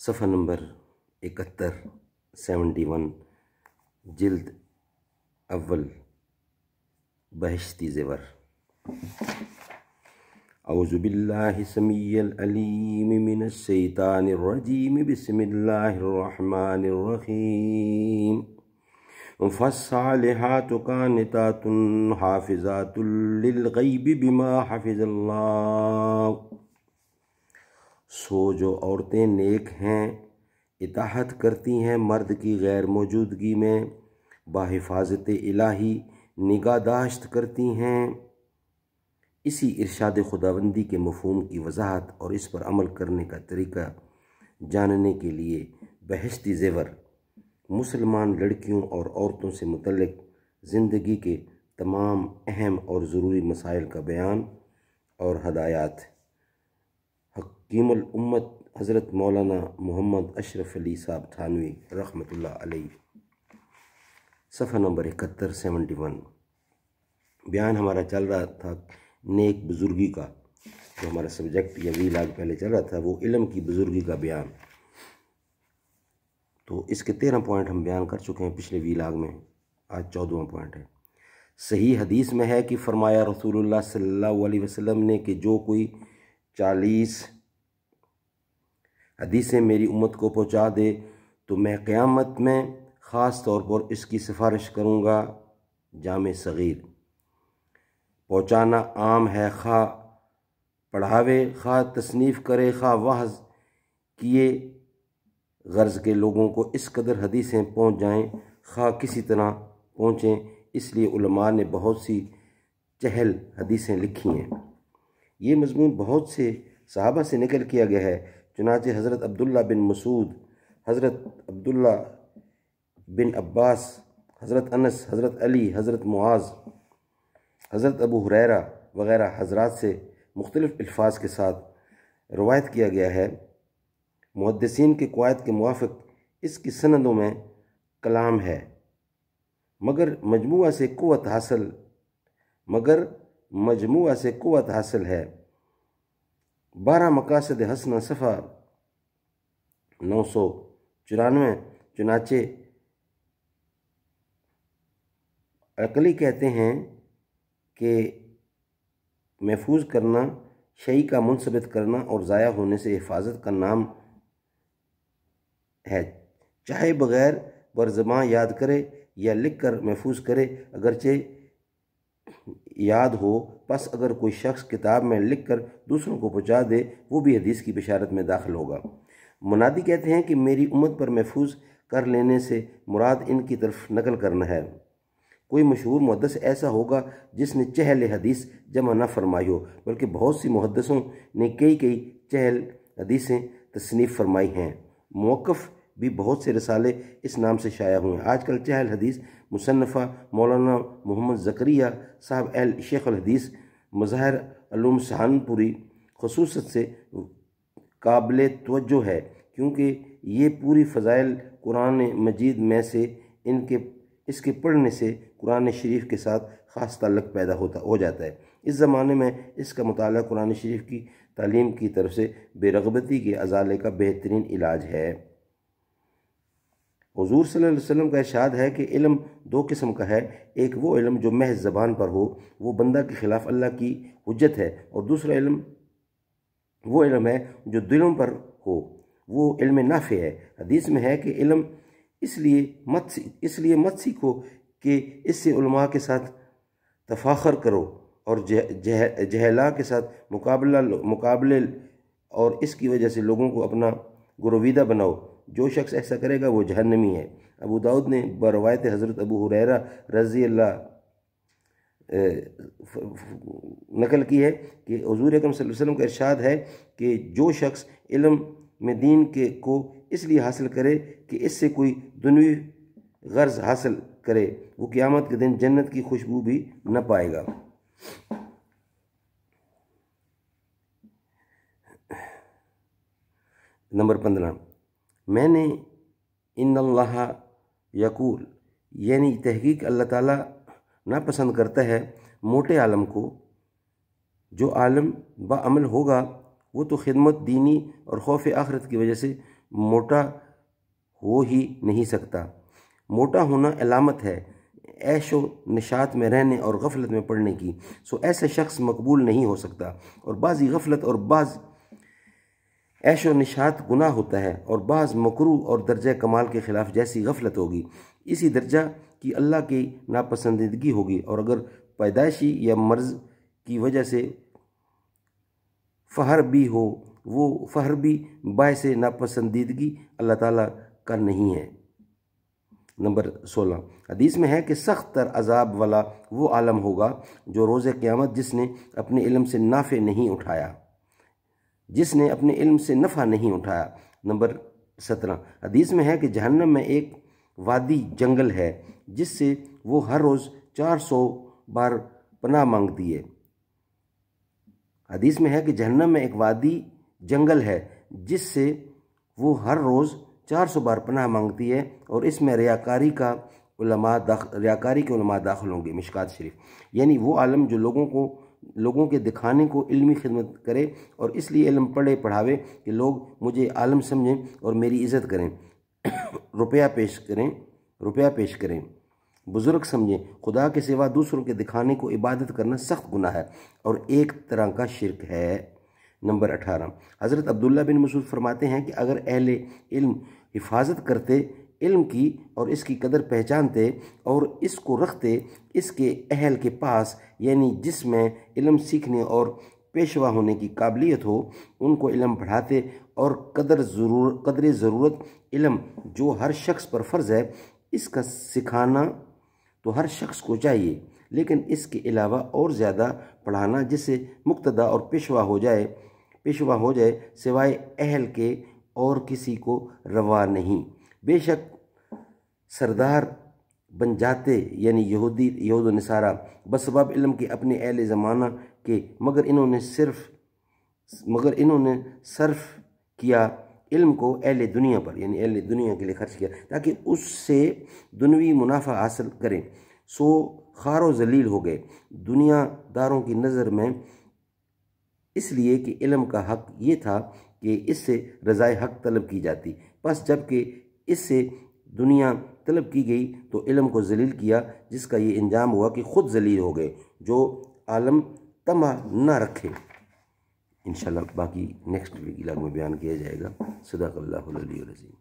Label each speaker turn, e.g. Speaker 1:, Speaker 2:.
Speaker 1: صفحہ نمبر 71 جلد اول بہشتی زیور۔ اعوذ باللہ السمیع العلیم من الشیطان الرجیم، بسم اللہ الرحمن الرحیم۔ فالصالحات قانتات حافظات للغیب بما حفظ اللہ۔ سو جو عورتیں نیک ہیں، اطاعت کرتی ہیں مرد کی غیر موجودگی میں، بحفاظت الہی نگہداشت کرتی ہیں۔ اسی ارشاد خداوندی کے مفہوم کی وضاحت اور اس پر عمل کرنے کا طریقہ جاننے کے لیے بہشتی زیور مسلمان لڑکیوں اور عورتوں سے متعلق زندگی کے تمام اہم اور ضروری مسائل کا بیان اور ہدایات۔ حکیم الامت حضرت مولانا محمد اشرف علی صاحب تھانوی رحمۃ اللہ علیہ۔ صفحہ نمبر 71 بیان ہمارا چل رہا تھا نیک بزرگی کا، جو ہمارا سبجیکٹ یا ویلاگ پہلے چل رہا تھا وہ علم کی بزرگی کا بیان۔ تو اس کے 13 پوائنٹ ہم بیان کر چکے ہیں پچھلے ویلاگ میں، آج 14واں پوائنٹ ہے۔ صحیح حدیث میں ہے کہ فرمایا رسول اللہ صلی اللہ علیہ وسلم نے کہ جو کوئی 40 حدیثیں میری امت کو پہنچا دے تو میں قیامت میں خاص طور پر اس کی سفارش کروں گا۔ جامع صغیر۔ پہنچانا عام ہے، خواہ پڑھاوے، خواہ تصنیف کرے، خواہ وعظ کیے، غرض کے لوگوں کو اس قدر حدیثیں پہنچ جائیں، خواہ کسی طرح پہنچیں۔ اس لیے علماء نے بہت سی چہل حدیثیں لکھی ہیں۔ یہ مضمون بہت سے صحابہ سے نقل کیا گیا ہے، چنانچہ حضرت عبداللہ بن مسعود، حضرت عبداللہ بن عباس، حضرت انس، حضرت علی، حضرت معاذ، حضرت ابو ہریرہ وغیرہ حضرات سے مختلف الفاظ کے ساتھ روایت کیا گیا ہے۔ محدثین کے قواعد کے موافق اس کی سندوں میں کلام ہے، مگر مجموعہ سے قوت حاصل ہے۔ 12 مقاصد حسنہ صفحہ 994۔ چنانچہ عقلی کہتے ہیں کہ محفوظ کرنا، شیء کا منضبط کرنا اور ضائع ہونے سے حفاظت کا نام ہے، چاہے بغیر برزباں یاد کرے یا لکھ کر محفوظ کرے، اگرچہ یاد ہو۔ پس اگر کوئی شخص کتاب میں لکھ کر دوسروں کو پہنچا دے وہ بھی حدیث کی بشارت میں داخل ہوگا۔ منادی کہتے ہیں کہ میری امت پر محفوظ کر لینے سے مراد ان کی طرف نقل کرنا ہے۔ کوئی مشہور محدث ایسا ہوگا جس نے چہل حدیث جمع نہ فرمائی ہو، بلکہ بہت سی محدثوں نے کئی چہل حدیثیں تصنیف فرمائی ہیں۔ موقف بھی بہت سے رسالے اس نام سے شائع ہوئے ہیں۔ آج کل چہل حدیث مصنفہ مولانا محمد زکریا صاحب شیخ الحدیث مظاہر علوم سہارنپوری خصوصیت سے قابل توجہ ہے، کیونکہ یہ پوری فضائل قرآن مجید میں سے اس کے پڑھنے سے قرآن شریف کے ساتھ خاص تعلق پیدا ہو جاتا ہے۔ اس زمانے میں اس کا مطالعہ قرآن شریف کی تعلیم کی طرف سے بے رغبتی کے ازالے کا بہترین علاج ہے۔ حضور صلی اللہ علیہ وسلم کا ارشاد ہے کہ علم 2 قسم کا ہے، ایک وہ علم جو محض زبان پر ہو، وہ بندہ کے خلاف اللہ کی حجت ہے، اور دوسرا علم وہ علم ہے جو دلوں پر ہو، وہ علم نافع ہے۔ حدیث میں ہے کہ علم اس لیے مت سیکھو کہ اس سے علماء کے ساتھ تفاخر کرو اور جہلاء کے ساتھ مقابلے اور اس کی وجہ سے لوگوں کو اپنا گرویدہ بناؤ۔ جو شخص ایسا کرے گا وہ جہنمی ہے۔ ابو داؤد نے بروایت حضرت ابو ہریرہ رضی اللہ نقل کی ہے کہ حضور اکرم صلی اللہ علیہ وسلم کا ارشاد ہے کہ جو شخص علم میں دین کو اس لیے حاصل کرے کہ اس سے کوئی دنیوی غرض حاصل کرے، وہ قیامت کے دن جنت کی خوشبو بھی نہ پائے گا۔ نمبر 15 میں نے ان اللہ یقول، یعنی تحقیق اللہ تعالیٰ ناپسند کرتا ہے موٹے عالم کو۔ جو عالم با عمل ہوگا وہ تو خدمت دینی اور خوف آخرت کی وجہ سے موٹا ہو ہی نہیں سکتا۔ موٹا ہونا علامت ہے عیش و نشاط میں رہنے اور غفلت میں پڑنے کی، سو ایسا شخص مقبول نہیں ہو سکتا، اور بعضی غفلت اور بعض عیش و نشاط گناہ ہوتا ہے، اور بعض مکروہ اور درجہ کمال کے خلاف جیسی غفلت ہوگی اسی درجہ کی اللہ کی ناپسندیدگی ہوگی، اور اگر پیدائشی یا مرض کی وجہ سے فہر بھی ہو، وہ فہر بھی باعث ناپسندیدگی اللہ تعالیٰ کا نہیں ہے۔ نمبر 16، حدیث میں ہے کہ سخت تر عذاب والا وہ عالم ہوگا جو روز قیامت جس نے اپنے علم سے نافع نہیں اٹھایا، جس نے اپنے علم سے نفع نہیں اٹھایا۔ نمبر 17، حدیث میں ہے کہ جہنم میں ایک وادی جنگل ہے جس سے وہ ہر روز 400 بار پناہ مانگتی ہے۔ حدیث میں ہے کہ جہنم میں ایک وادی جنگل ہے جس سے وہ ہر روز 400 بار پناہ مانگتی ہے، اور اس میں ریاکاری کے علماء داخل ہوں گے۔ مشکات شریف۔ یعنی وہ عالم جو لوگوں کے دکھانے کو علمی خدمت کرے، اور اس لیے علم پڑھے پڑھاوے کہ لوگ مجھے عالم سمجھیں اور میری عزت کریں، روپیہ پیش کریں، بزرگ سمجھیں۔ خدا کے سوا دوسروں کے دکھانے کو عبادت کرنا سخت گناہ ہے اور ایک طرح کا شرک ہے۔ نمبر 18، حضرت عبداللہ بن مسعود فرماتے ہیں کہ اگر اہل علم حفاظت کرتے علم کی اور اس کی قدر پہچانتے اور اس کو رکھتے اس کے اہل کے پاس، یعنی جس میں علم سیکھنے اور پیشوا ہونے کی قابلیت ہو، ان کو علم پڑھاتے، اور قدر ضرورت علم جو ہر شخص پر فرض ہے اس کا سکھانا تو ہر شخص کو چاہیے، لیکن اس کے علاوہ اور زیادہ پڑھانا جس سے مقتدا اور پیشوا ہو جائے سوائے اہل کے اور کسی کو روا نہیں۔ بے شک سردار بن جاتے یعنی یہود و نصارہ بسبب علم کے اپنے اہل زمانہ کے، مگر انہوں نے صرف کیا علم کو اہل دنیا پر، یعنی اہل دنیا کے لیے خرچ کیا تاکہ اس سے دنیوی منافع حاصل کریں، سو خوار و ذلیل ہو گئے دنیا داروں کی نظر میں، اس لیے کہ علم کا حق یہ تھا کہ اس سے رضائے حق طلب کی جاتی، پس جب کہ اس سے دنیا طلب کی گئی تو علم کو ذلیل کیا، جس کا یہ انجام ہوا کہ خود ذلیل ہو گئے۔ جو عالم طمع نہ رکھے، انشاءاللہ باقی نیکسٹ ویلاگ میں بیان کیا جائے گا۔ صدق اللہ العلی العظیم۔